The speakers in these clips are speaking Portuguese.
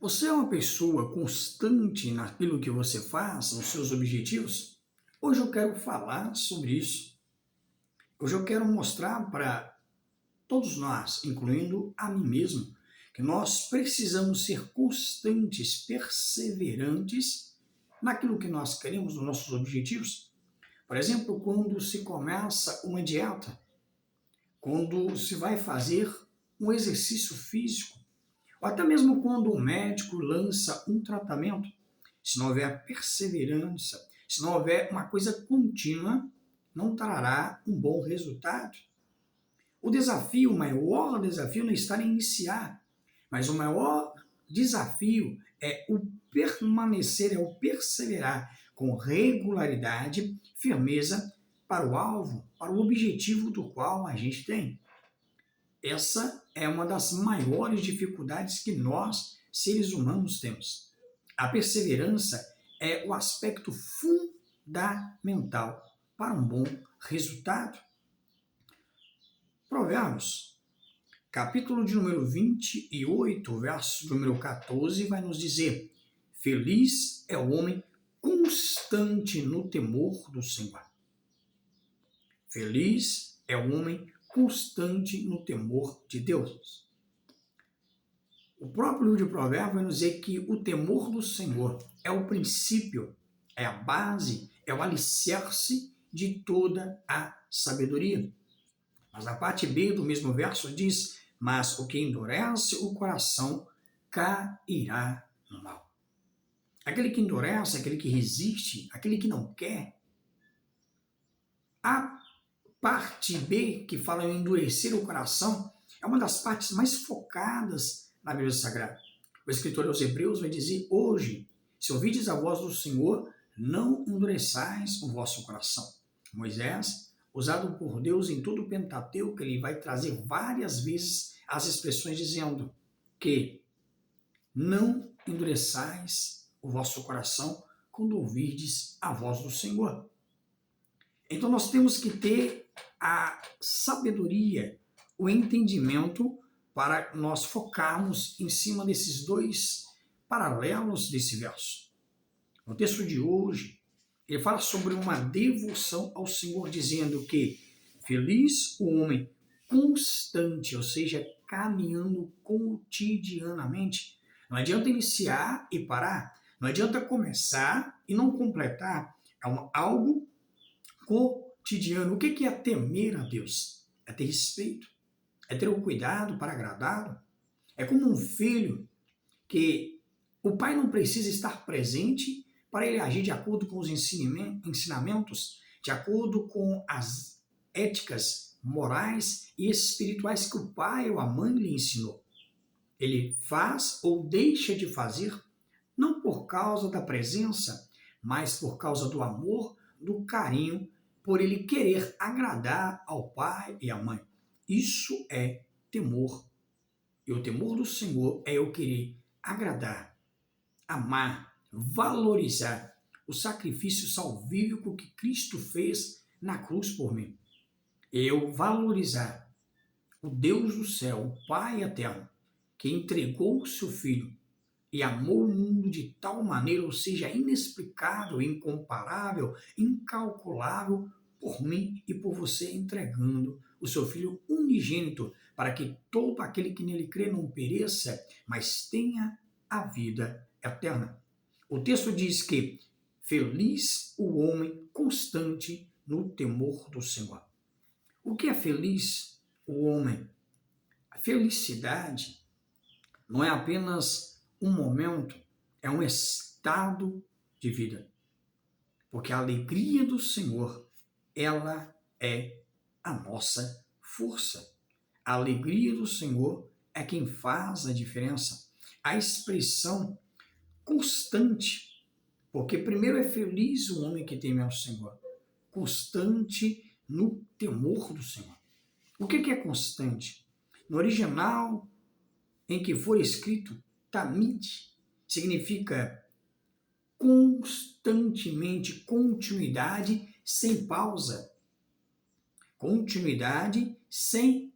Você é uma pessoa constante naquilo que você faz, nos seus objetivos? Hoje eu quero falar sobre isso. Hoje eu quero mostrar para todos nós, incluindo a mim mesmo, que nós precisamos ser constantes, perseverantes naquilo que nós queremos, nos nossos objetivos. Por exemplo, quando se começa uma dieta, quando se vai fazer um exercício físico, ou até mesmo quando o médico lança um tratamento, se não houver perseverança, se não houver uma coisa contínua, não trará um bom resultado. O maior desafio não está em iniciar, mas o maior desafio é o permanecer, é o perseverar com regularidade, firmeza para o alvo, para o objetivo do qual a gente tem. Essa é uma das maiores dificuldades que nós, seres humanos, temos. A perseverança é o aspecto fundamental para um bom resultado. Provérbios, capítulo de número 28, verso número 14, vai nos dizer: feliz é o homem constante no temor do Senhor. Feliz é o homem constante no temor de Deus. O próprio livro de Provérbios vai nos dizer que o temor do Senhor é o princípio, é a base, é o alicerce de toda a sabedoria. Mas a parte B do mesmo verso diz: mas o que endurece o coração cairá no mal. Aquele que endurece, aquele que resiste, aquele que não quer. A parte B, que fala em endurecer o coração, é uma das partes mais focadas na Bíblia Sagrada. O escritor aos Hebreus vai dizer: hoje, se ouvides a voz do Senhor, não endureçais o vosso coração. Moisés, usado por Deus em todo o Pentateuco, ele vai trazer várias vezes as expressões dizendo que não endureçais o vosso coração quando ouvirdes a voz do Senhor. Então nós temos que ter a sabedoria, o entendimento para nós focarmos em cima desses dois paralelos desse verso. No texto de hoje, ele fala sobre uma devoção ao Senhor, dizendo que feliz o homem constante, ou seja, caminhando cotidianamente. Não adianta iniciar e parar, não adianta começar e não completar. É algo cotidiano. O que é temer a Deus? É ter respeito, é ter o cuidado para agradá-lo. É como um filho que o pai não precisa estar presente para ele agir de acordo com os ensinamentos, de acordo com as éticas morais e espirituais que o pai ou a mãe lhe ensinou. Ele faz ou deixa de fazer não por causa da presença, mas por causa do amor, do carinho, por ele querer agradar ao pai e à mãe. Isso é temor. E o temor do Senhor é eu querer agradar, amar, valorizar o sacrifício salvífico que Cristo fez na cruz por mim. Eu valorizar o Deus do céu, o Pai eterno, que entregou o seu Filho e amou o mundo de tal maneira, ou seja, inexplicável, incomparável, incalculável, por mim e por você, entregando o seu Filho unigênito, para que todo aquele que nele crê não pereça, mas tenha a vida eterna. O texto diz que feliz o homem constante no temor do Senhor. O que é feliz o homem? A felicidade não é apenas um momento, é um estado de vida. Porque a alegria do Senhor, ela é a nossa força. A alegria do Senhor é quem faz a diferença. A expressão constante, porque primeiro é feliz o homem que teme ao Senhor, constante no temor do Senhor. O que é constante? No original, em que for escrito tamid, significa constantemente, continuidade sem pausa, continuidade sem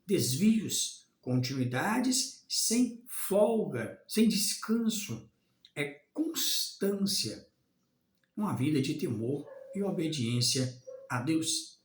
desvios, continuidades sem folga, sem descanso. É constância. Uma vida de temor e obediência a Deus.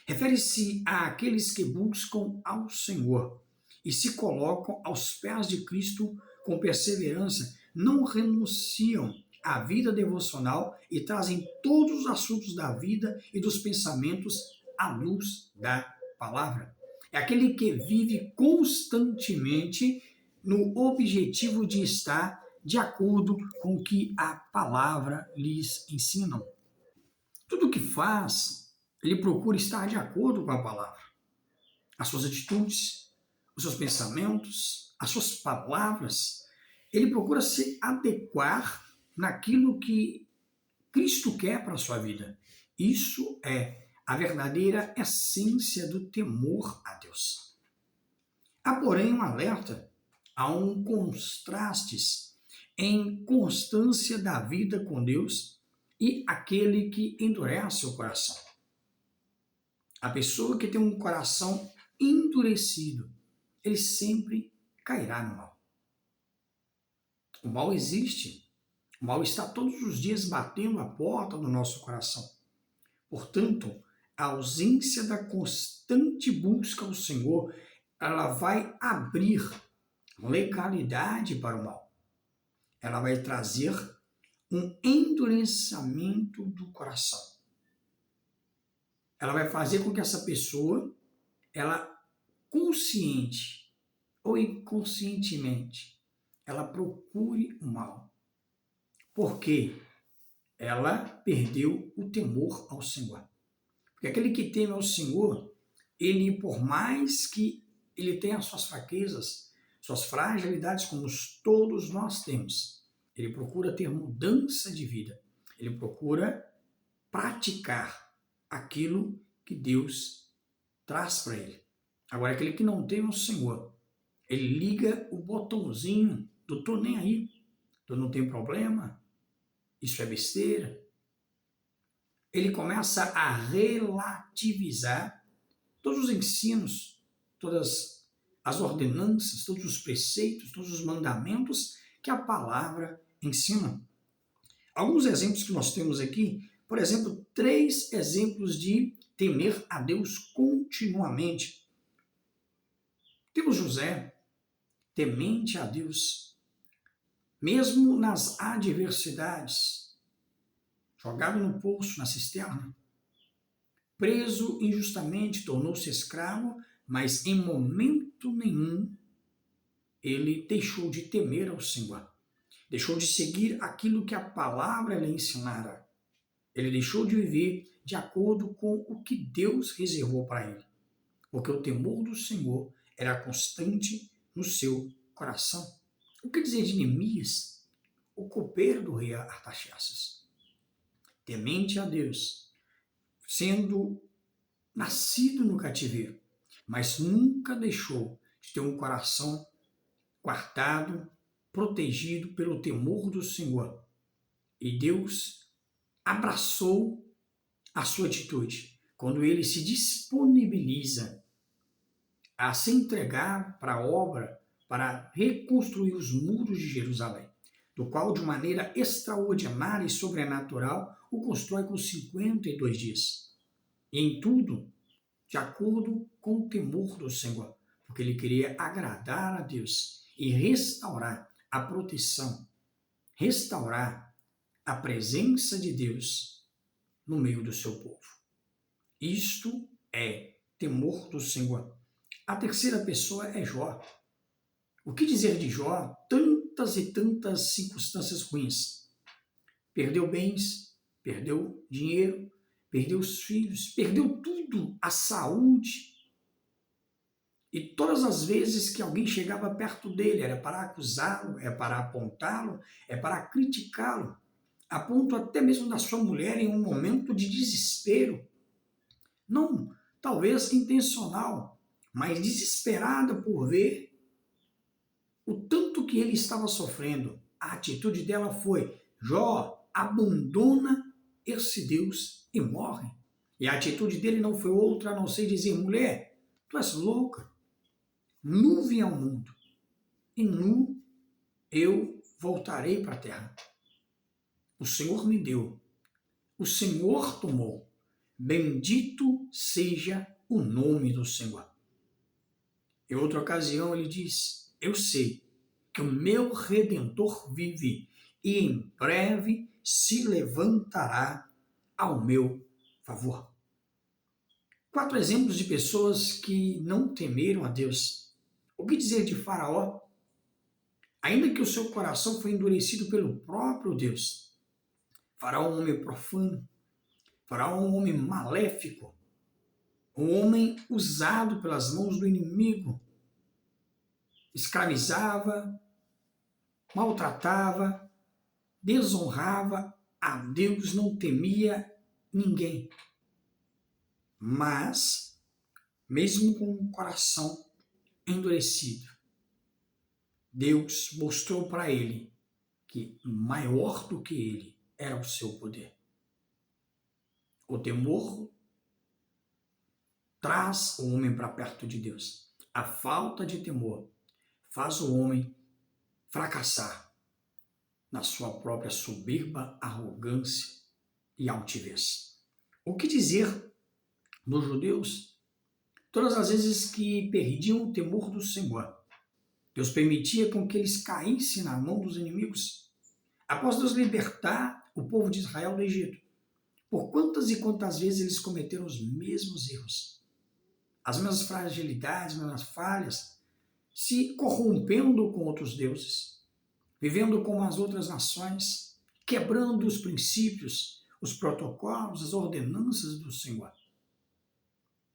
Refere-se àqueles que buscam ao Senhor e se colocam aos pés de Cristo com perseverança, não renunciam à vida devocional e trazem todos os assuntos da vida e dos pensamentos à luz da palavra. É aquele que vive constantemente no objetivo de estar de acordo com o que a palavra lhes ensina. Tudo o que faz, ele procura estar de acordo com a palavra. As suas atitudes, os seus pensamentos, as suas palavras, ele procura se adequar naquilo que Cristo quer para a sua vida. Isso é a verdadeira essência do temor a Deus. Há, porém, um alerta, há um contrastes em constância da vida com Deus e aquele que endurece o coração. A pessoa que tem um coração endurecido, ele sempre cairá no mal. O mal existe. O mal está todos os dias batendo a porta do nosso coração. Portanto, a ausência da constante busca ao Senhor, ela vai abrir legalidade para o mal. Ela vai trazer um endurecimento do coração. Ela vai fazer com que essa pessoa, ela consciente ou inconscientemente, ela procure o mal. Porque ela perdeu o temor ao Senhor. Porque aquele que teme ao Senhor, ele, por mais que ele tenha suas fraquezas, suas fragilidades, como todos nós temos, ele procura ter mudança de vida. Ele procura praticar aquilo que Deus traz para ele. Agora, aquele que não teme ao Senhor, ele liga o botãozinho do tô nem aí, do não tem problema, isso é besteira. Ele começa a relativizar todos os ensinos, todas as ordenanças, todos os preceitos, todos os mandamentos que a palavra ensina. Alguns exemplos que nós temos aqui, por exemplo, 3 exemplos de temer a Deus continuamente. Temos José, temente a Deus, mesmo nas adversidades, jogado no poço, na cisterna, preso injustamente, tornou-se escravo, mas em momento nenhum ele deixou de temer ao Senhor. Deixou de seguir aquilo que a palavra lhe ensinara. Ele deixou de viver de acordo com o que Deus reservou para ele. Porque o temor do Senhor era constante no seu coração. O que dizer de Neemias, o copeiro do rei Artaxerxes? Temente a Deus, sendo nascido no cativeiro, mas nunca deixou de ter um coração guardado, protegido pelo temor do Senhor. E Deus abraçou a sua atitude quando ele se disponibiliza a se entregar para a obra, para reconstruir os muros de Jerusalém, do qual, de maneira extraordinária e sobrenatural, o constrói com 52 dias. E em tudo, de acordo com o temor do Senhor, porque ele queria agradar a Deus e restaurar a proteção, restaurar a presença de Deus no meio do seu povo. Isto é temor do Senhor. A terceira pessoa é Jó. O que dizer de Jó? Tantas e tantas circunstâncias ruins. Perdeu bens, perdeu dinheiro, perdeu os filhos, perdeu tudo, a saúde. E todas as vezes que alguém chegava perto dele, era para acusá-lo, é para apontá-lo, é para criticá-lo, a ponto até mesmo da sua mulher em um momento de desespero. Não, talvez intencional, mas desesperada por ver o tanto que ele estava sofrendo. A atitude dela foi: Jó, abandona esse Deus e morre. E a atitude dele não foi outra a não ser dizer: mulher, tu és louca, nuvem ao mundo. e nu eu voltarei para a terra. O Senhor me deu, o Senhor tomou. Bendito seja o nome do Senhor. Em outra ocasião ele diz: eu sei que o meu Redentor vive e em breve se levantará ao meu favor. 4 exemplos de pessoas que não temeram a Deus. O que dizer de Faraó? Ainda que o seu coração foi endurecido pelo próprio Deus. Faraó é um homem profano. Faraó é um homem maléfico. Um homem usado pelas mãos do inimigo. Escravizava, maltratava, desonrava a Deus, não temia ninguém. Mas, mesmo com o coração endurecido, Deus mostrou para ele que maior do que ele era o seu poder. O temor traz o homem para perto de Deus. A falta de temor faz o homem fracassar na sua própria soberba, arrogância e altivez. O que dizer dos judeus? Todas as vezes que perdiam o temor do Senhor, Deus permitia com que eles caíssem na mão dos inimigos. Após Deus libertar o povo de Israel do Egito, por quantas e quantas vezes eles cometeram os mesmos erros, as mesmas fragilidades, as mesmas falhas, se corrompendo com outros deuses, vivendo como as outras nações, quebrando os princípios, os protocolos, as ordenanças do Senhor.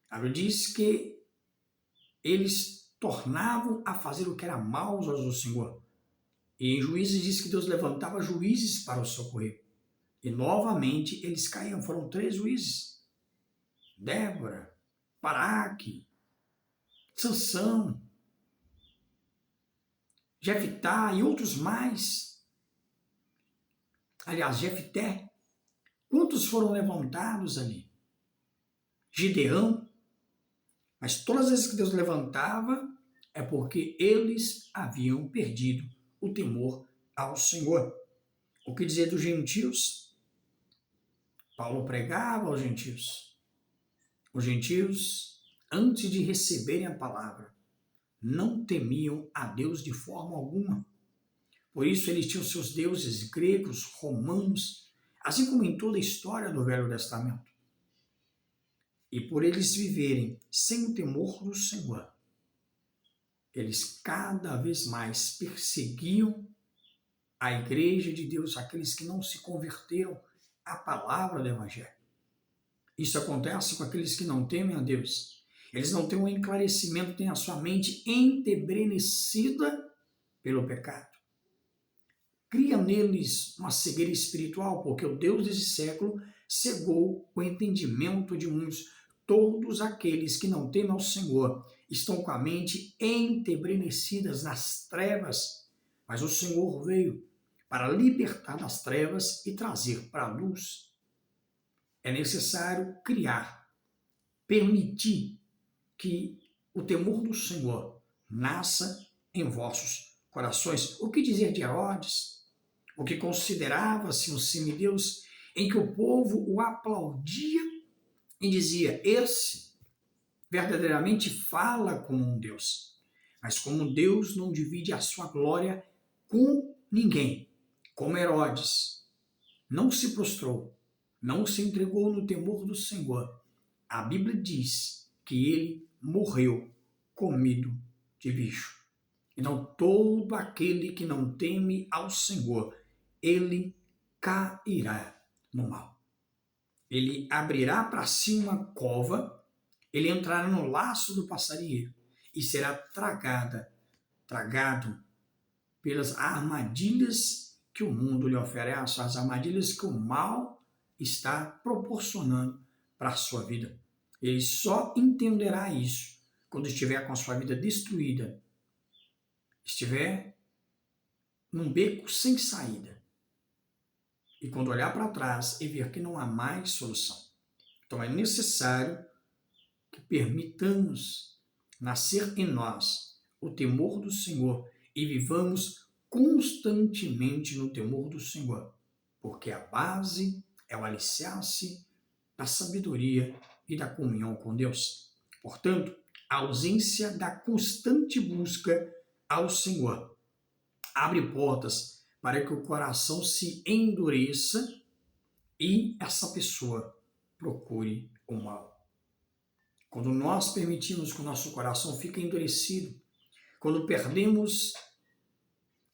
A Bíblia diz que eles tornavam a fazer o que era mal aos olhos do Senhor. E em Juízes diz que Deus levantava juízes para o socorrer. E novamente eles caíam. Foram 3 juízes. Débora, Baraque, Sansão, Jefitá e outros mais. Aliás, Jefté. Quantos foram levantados ali? Gideão. Mas todas as vezes que Deus levantava, é porque eles haviam perdido o temor ao Senhor. O que dizer dos gentios? Paulo pregava aos gentios. Os gentios, antes de receberem a palavra, não temiam a Deus de forma alguma. Por isso eles tinham seus deuses gregos, romanos, assim como em toda a história do Velho Testamento. E por eles viverem sem o temor do Senhor, eles cada vez mais perseguiam a igreja de Deus, aqueles que não se converteram à palavra do Evangelho. Isso acontece com aqueles que não temem a Deus. Eles não têm um esclarecimento, têm a sua mente entebrenecida pelo pecado. Cria neles uma cegueira espiritual, porque o Deus desse século cegou o entendimento de muitos. Todos aqueles que não temem ao Senhor estão com a mente entebrenecidas nas trevas, mas o Senhor veio para libertar das trevas e trazer para a luz. É necessário criar, permitir que o temor do Senhor nasça em vossos corações. O que dizer de Herodes? O que considerava-se um semideus, em que o povo o aplaudia e dizia: esse verdadeiramente fala como um Deus. Mas como Deus não divide a sua glória com ninguém, como Herodes não se prostrou, não se entregou no temor do Senhor, a Bíblia diz que ele morreu comido de bicho. Então todo aquele que não teme ao Senhor, ele cairá no mal. Ele abrirá para si uma cova, ele entrará no laço do passarinheiro e será tragado pelas armadilhas que o mundo lhe oferece, as armadilhas que o mal está proporcionando para a sua vida. Ele só entenderá isso quando estiver com a sua vida destruída, estiver num beco sem saída. E quando olhar para trás e ver que não há mais solução. Então é necessário que permitamos nascer em nós o temor do Senhor e vivamos constantemente no temor do Senhor, porque a base é o alicerce da sabedoria e da comunhão com Deus. Portanto, a ausência da constante busca ao Senhor abre portas para que o coração se endureça e essa pessoa procure o mal. Quando nós permitimos que o nosso coração fique endurecido, quando perdemos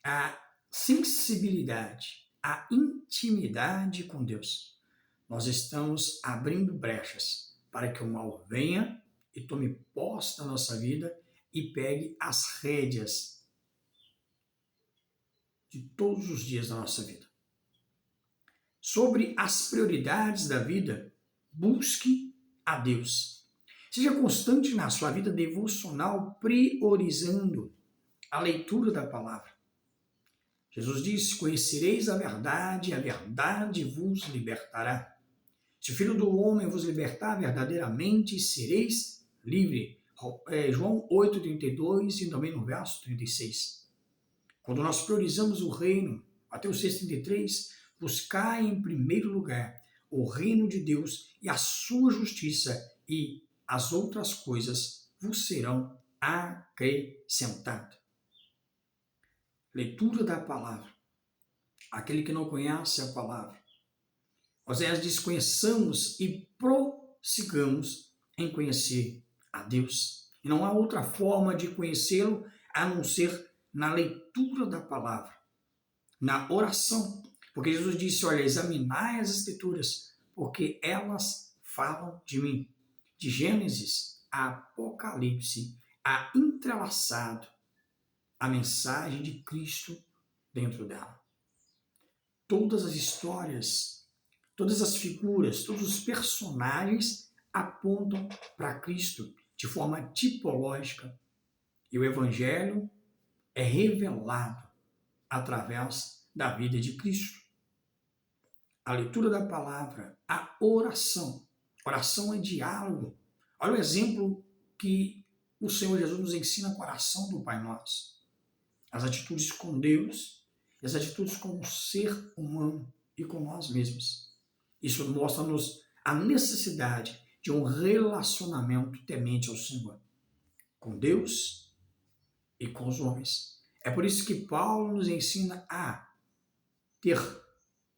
a sensibilidade, a intimidade com Deus, nós estamos abrindo brechas para que o mal venha e tome posse da nossa vida e pegue as rédeas de todos os dias da nossa vida. Sobre as prioridades da vida, busque a Deus. Seja constante na sua vida devocional, priorizando a leitura da palavra. Jesus disse: conhecereis a verdade vos libertará. Se o Filho do Homem vos libertar verdadeiramente, sereis livre. João 8,32 e também no verso 36. Quando nós priorizamos o reino, Mateus 6,33, buscai em primeiro lugar o reino de Deus e a sua justiça, e as outras coisas vos serão acrescentadas. Leitura da palavra. Aquele que não conhece a palavra. Oséias diz: conheçamos e prossigamos em conhecer a Deus. E não há outra forma de conhecê-lo a não ser na leitura da palavra, na oração. Porque Jesus disse: olha, examinai as Escrituras, porque elas falam de mim. De Gênesis a Apocalipse, há entrelaçado a mensagem de Cristo dentro dela. Todas as histórias, todas as figuras, todos os personagens apontam para Cristo de forma tipológica. E o Evangelho é revelado através da vida de Cristo. A leitura da palavra, a oração. Oração é diálogo. Olha o exemplo que o Senhor Jesus nos ensina com a oração do Pai Nosso. As atitudes com Deus e as atitudes com o ser humano e com nós mesmos. Isso mostra-nos a necessidade de um relacionamento temente ao Senhor, com Deus e com os homens. É por isso que Paulo nos ensina a ter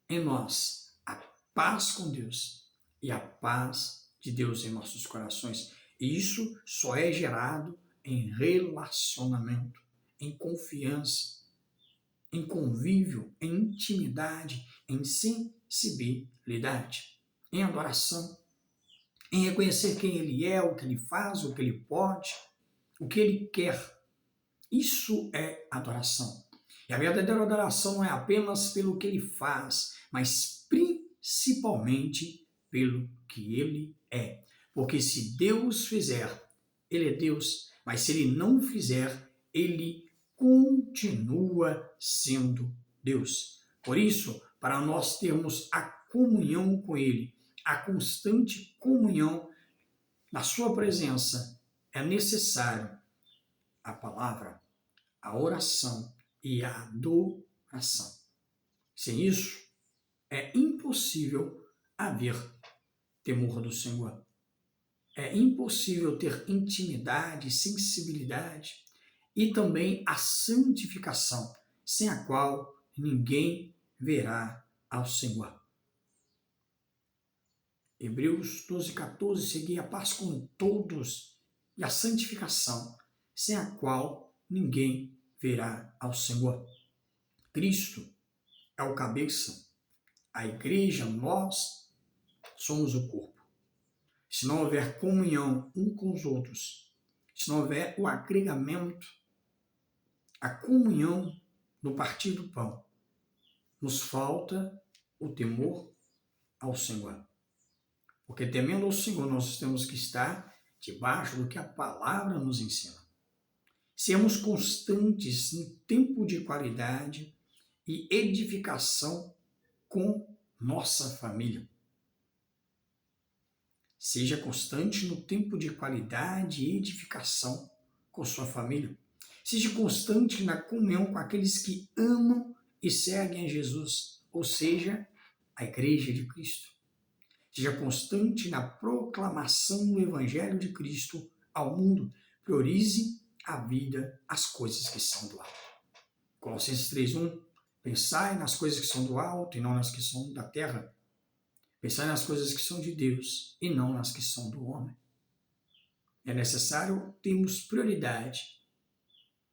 em nós a paz com Deus e a paz de Deus em nossos corações. E isso só é gerado em relacionamento, em confiança, em convívio, em intimidade, em sensibilidade, em adoração, em reconhecer quem Ele é, o que Ele faz, o que Ele pode, o que Ele quer. Isso é adoração. E a verdadeira adoração não é apenas pelo que Ele faz, mas principalmente pelo que Ele é. Porque se Deus fizer, Ele é Deus, mas se Ele não fizer, Ele continua sendo Deus. Por isso, para nós termos a comunhão com Ele, a constante comunhão na sua presença, é necessário a palavra, a oração e a adoração. Sem isso, é impossível haver temor do Senhor. É impossível ter intimidade, sensibilidade e também a santificação, sem a qual ninguém verá ao Senhor. Hebreus 12:14, segui a paz com todos e a santificação, sem a qual ninguém verá ao Senhor. Cristo é o cabeça, a igreja, nós somos o corpo. Se não houver comunhão um com os outros, se não houver o agregamento, a comunhão no partir do pão, nos falta o temor ao Senhor. Porque temendo ao Senhor, nós temos que estar debaixo do que a palavra nos ensina. Sermos constantes no tempo de qualidade e edificação com nossa família. Seja constante no tempo de qualidade e edificação com sua família. Seja constante na comunhão com aqueles que amam e seguem a Jesus, ou seja, a Igreja de Cristo. Seja constante na proclamação do Evangelho de Cristo ao mundo. Priorize a vida, as coisas que são do alto. Colossenses 3:1. Pensai nas coisas que são do alto e não nas que são da terra. Pensai nas coisas que são de Deus e não nas que são do homem. É necessário termos prioridade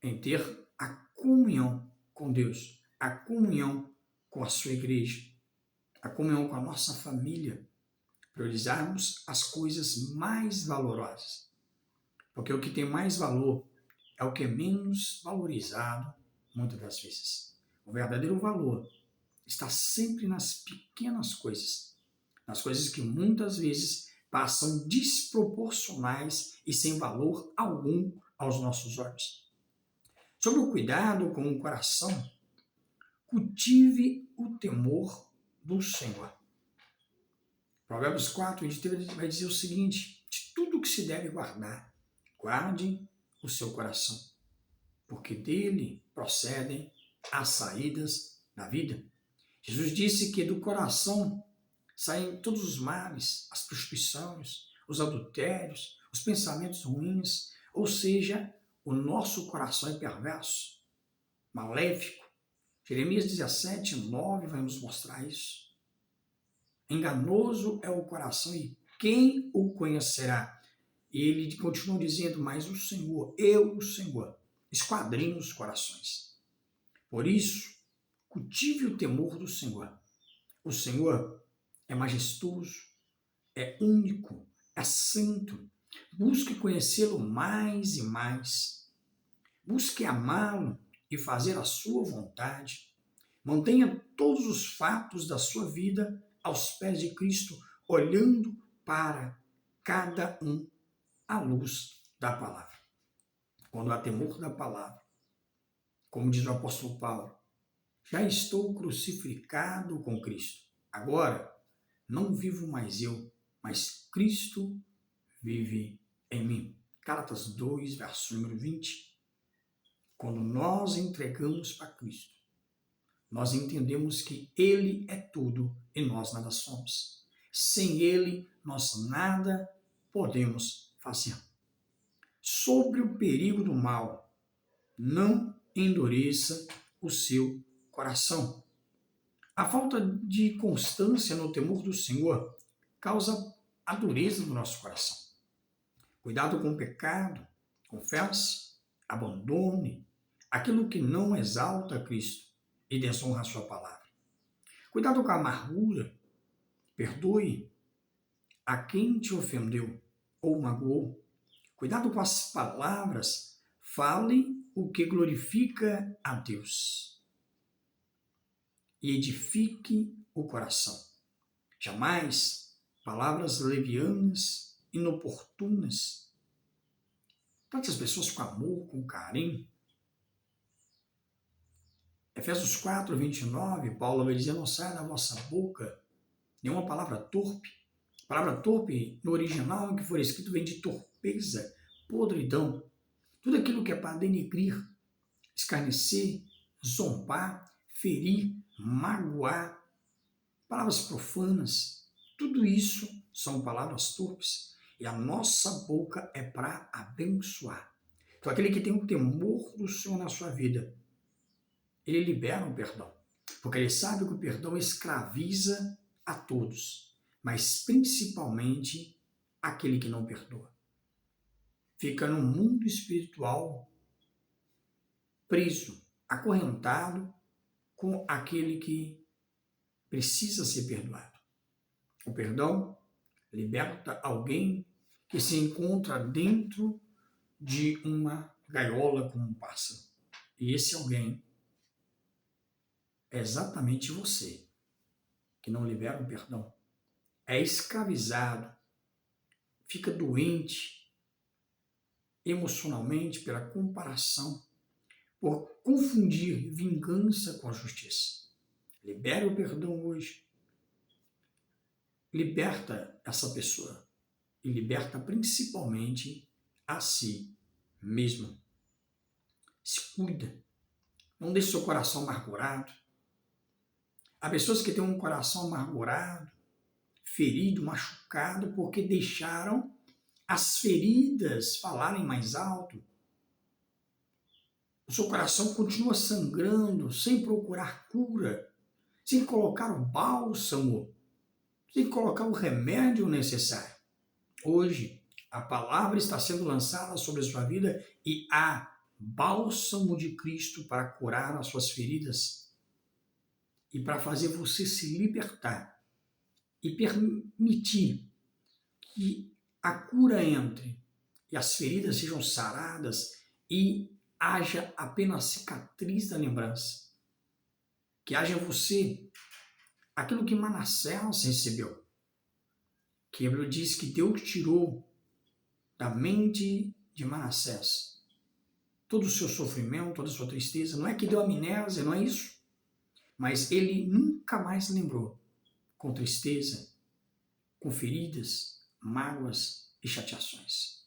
em ter a comunhão com Deus, a comunhão com a sua igreja, a comunhão com a nossa família, priorizarmos as coisas mais valorosas. Porque o que tem mais valor é o que é menos valorizado muitas das vezes. O verdadeiro valor está sempre nas pequenas coisas, nas coisas que muitas vezes passam desproporcionais e sem valor algum aos nossos olhos. Sobre o cuidado com o coração, cultive o temor do Senhor. Provérbios 4:23 vai dizer o seguinte: de tudo que se deve guardar, guarde o seu coração, porque dele procedem as saídas da vida. Jesus disse que do coração saem todos os males, as prostituições, os adultérios, os pensamentos ruins, ou seja, o nosso coração é perverso, maléfico. Jeremias 17:9 vai nos mostrar isso. Enganoso é o coração e quem o conhecerá? E ele continua dizendo, mas o Senhor, o Senhor, esquadrinha os corações. Por isso, cultive o temor do Senhor. O Senhor é majestoso, é único, é santo. Busque conhecê-lo mais e mais. Busque amá-lo e fazer a sua vontade. Mantenha todos os fatos da sua vida aos pés de Cristo, olhando para cada um à luz da palavra. Quando há temor da palavra, como diz o apóstolo Paulo, já estou crucificado com Cristo. Agora, não vivo mais eu, mas Cristo vive em mim. Gálatas 2, verso número 20. Quando nós entregamos para Cristo, nós entendemos que Ele é tudo e nós nada somos. Sem Ele, nós nada podemos fazer. Sobre o perigo do mal, não endureça o seu coração. A falta de constância no temor do Senhor causa a dureza do nosso coração. Cuidado com o pecado, confesse, abandone aquilo que não exalta a Cristo e desonra a sua palavra. Cuidado com a amargura, perdoe a quem te ofendeu ou magoou. Cuidado com as palavras, fale o que glorifica a Deus e edifique o coração. Jamais palavras levianas, inoportunas. Trate as pessoas com amor, com carinho. Efésios 4:29, Paulo vai dizer, não saia da vossa boca nenhuma palavra torpe. A palavra torpe, no original, em que for escrito, vem de torpeza, podridão. Tudo aquilo que é para denegrir, escarnecer, zombar, ferir, magoar, palavras profanas, tudo isso são palavras torpes. E a nossa boca é para abençoar. Então, aquele que tem o temor do Senhor na sua vida, ele libera o perdão. Porque ele sabe que o perdão escraviza a todos, mas principalmente aquele que não perdoa. Fica no mundo espiritual preso, acorrentado com aquele que precisa ser perdoado. O perdão liberta alguém que se encontra dentro de uma gaiola como um pássaro. E esse alguém é exatamente você, que não libera o perdão. É escravizado, fica doente emocionalmente pela comparação, por confundir vingança com a justiça. Libere o perdão hoje. Liberta essa pessoa e liberta principalmente a si mesmo. Se cuida. Não deixe seu coração amargurado. Há pessoas que têm um coração amargurado, ferido, machucado, porque deixaram as feridas falarem mais alto. O seu coração continua sangrando, sem procurar cura, sem colocar o bálsamo, sem colocar o remédio necessário. Hoje, a palavra está sendo lançada sobre a sua vida e há bálsamo de Cristo para curar as suas feridas e para fazer você se libertar e permitir que a cura entre e as feridas sejam saradas e haja apenas cicatriz da lembrança. Que haja em você aquilo que Manassés recebeu. Que a Bíblia diz que Deus tirou da mente de Manassés todo o seu sofrimento, toda a sua tristeza. Não é que deu amnésia, não é isso. Mas ele nunca mais lembrou com tristeza, com feridas, mágoas e chateações.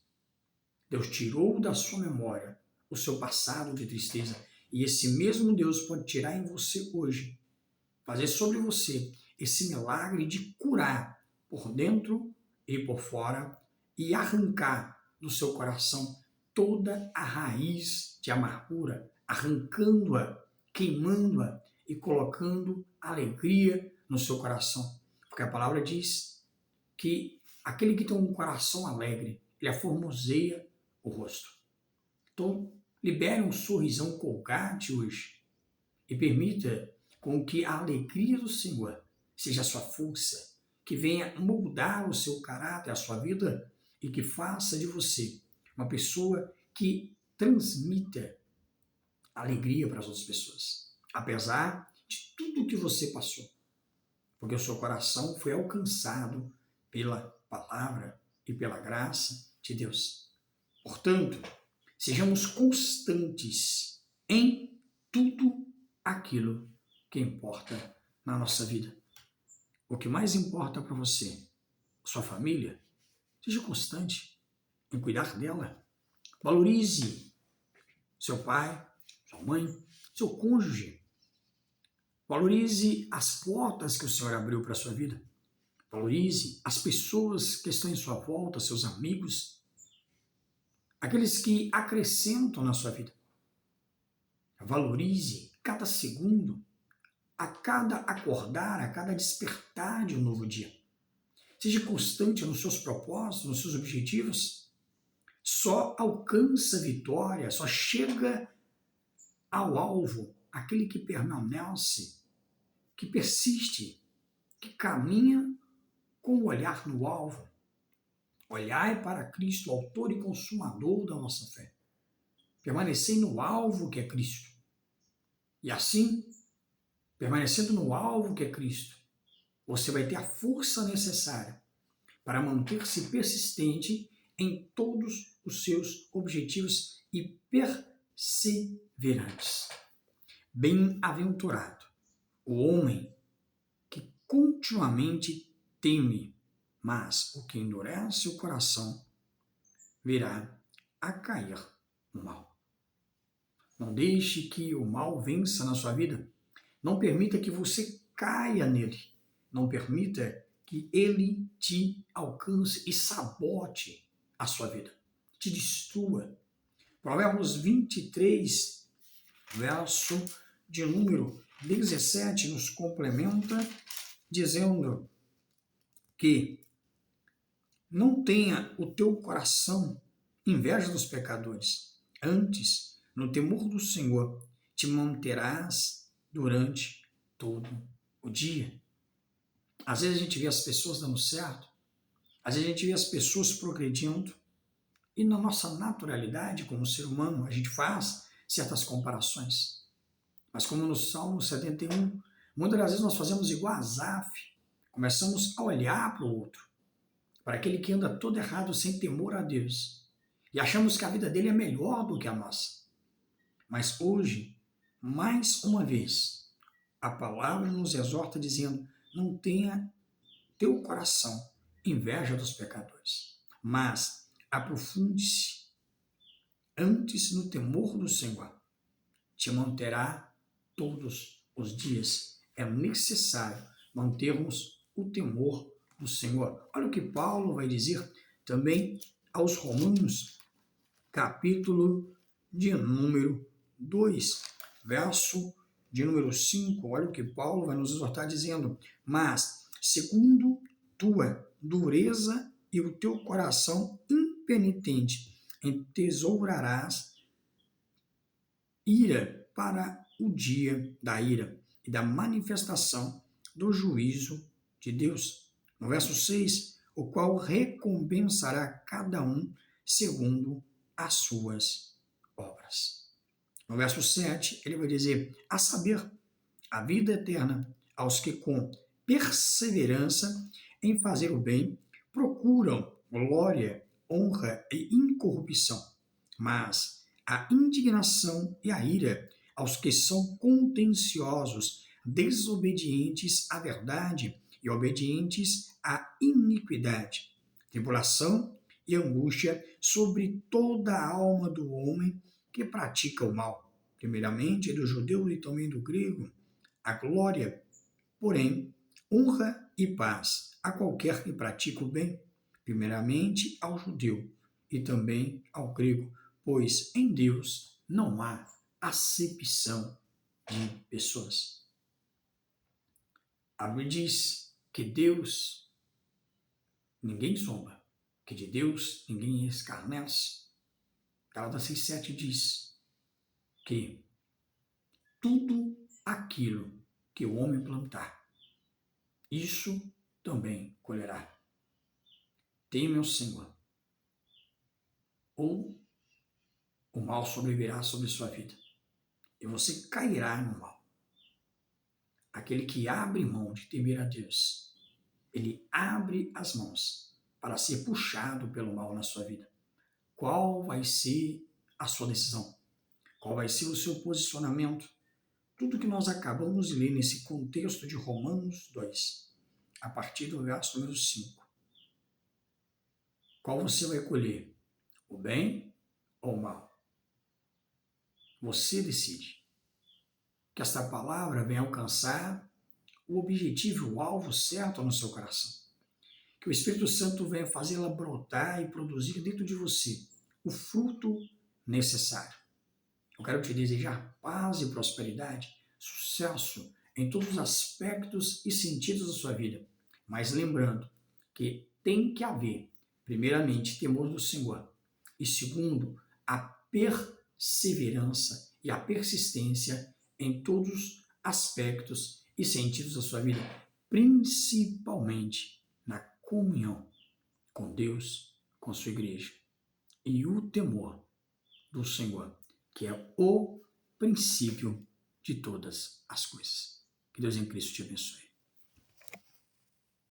Deus tirou da sua memória o seu passado de tristeza. E esse mesmo Deus pode tirar em você hoje, fazer sobre você esse milagre de curar por dentro e por fora e arrancar do seu coração toda a raiz de amargura, arrancando-a, queimando-a e colocando alegria no seu coração. Porque a palavra diz que aquele que tem um coração alegre, ele aformoseia o rosto. Então, libere um sorrisão colgate hoje e permita com que a alegria do Senhor seja a sua força, que venha moldar o seu caráter, a sua vida e que faça de você uma pessoa que transmita alegria para as outras pessoas, apesar de tudo que você passou, porque o seu coração foi alcançado pela palavra e pela graça de Deus. Portanto, sejamos constantes em tudo aquilo que importa na nossa vida. O que mais importa para você, sua família, seja constante em cuidar dela. Valorize seu pai, sua mãe, seu cônjuge. Valorize as portas que o Senhor abriu para a sua vida. Valorize as pessoas que estão em sua volta, seus amigos, aqueles que acrescentam na sua vida. Valorize cada segundo, a cada acordar, a cada despertar de um novo dia. Seja constante nos seus propósitos, nos seus objetivos. Só alcança a vitória, só chega ao alvo aquele que permanece, que persiste, que caminha com o olhar no alvo. Olhai para Cristo, autor e consumador da nossa fé. Permanecei no alvo que é Cristo. E assim, permanecendo no alvo que é Cristo, você vai ter a força necessária para manter-se persistente em todos os seus objetivos e perseverantes. Bem-aventurado o homem que continuamente teme, mas o que endurece o coração virá a cair no mal. Não deixe que o mal vença na sua vida. Não permita que você caia nele. Não permita que ele te alcance e sabote a sua vida, te destrua. Provérbios 23, verso de número 17, nos complementa dizendo que não tenha o teu coração inveja dos pecadores. Antes, no temor do Senhor, te manterás durante todo o dia. Às vezes a gente vê as pessoas dando certo, às vezes a gente vê as pessoas progredindo, e na nossa naturalidade como ser humano a gente faz certas comparações. Mas como no Salmo 71, muitas das vezes nós fazemos igual a Asaf, começamos a olhar para o outro, para aquele que anda todo errado sem temor a Deus, e achamos que a vida dele é melhor do que a nossa. Mas hoje, mais uma vez, a palavra nos exorta dizendo: não tenha teu coração inveja dos pecadores, mas aprofunde-se antes no temor do Senhor. te manterá todos os dias. É necessário mantermos o temor do Senhor. Olha o que Paulo vai dizer também aos Romanos, capítulo de número 2, verso de número 5. Olha o que Paulo vai nos exortar dizendo: mas, segundo tua dureza e o teu coração impenitente, entesourarás ira para o dia da ira e da manifestação do juízo de Deus. No verso 6, o qual recompensará cada um segundo as suas obras. No verso 7, ele vai dizer: a saber, a vida eterna aos que com perseverança em fazer o bem procuram glória, honra e incorrupção, mas a indignação e a ira aos que são contenciosos, desobedientes à verdade e obedientes à iniquidade, tribulação e angústia sobre toda a alma do homem que pratica o mal, primeiramente do judeu e também do grego, a glória, porém, honra e paz a qualquer que pratica o bem, primeiramente ao judeu e também ao grego, pois em Deus não há acepção de pessoas. A Bíblia diz que Deus ninguém zomba, que de Deus ninguém escarnece. Gálatas 6,7 diz que tudo aquilo que o homem plantar, isso também colherá. Teme ao Senhor, ou o mal sobrevirá sobre sua vida, e você cairá no mal. Aquele que abre mão de temer a Deus, ele abre as mãos para ser puxado pelo mal na sua vida. Qual vai ser a sua decisão? Qual vai ser o seu posicionamento? Tudo que nós acabamos de ler nesse contexto de Romanos 2, a partir do verso número 5. Qual você vai colher? O bem ou o mal? Você decide. Que esta palavra venha alcançar o objetivo, o alvo certo no seu coração. Que o Espírito Santo venha fazê-la brotar e produzir dentro de você o fruto necessário. Eu quero te desejar paz e prosperidade, sucesso em todos os aspectos e sentidos da sua vida. Mas lembrando que tem que haver, primeiramente, temor do Senhor. E segundo, a perseverança e a persistência em todos os aspectos e sentidos da sua vida, principalmente na comunhão com Deus, com sua igreja. E o temor do Senhor, que é o princípio de todas as coisas. Que Deus em Cristo te abençoe.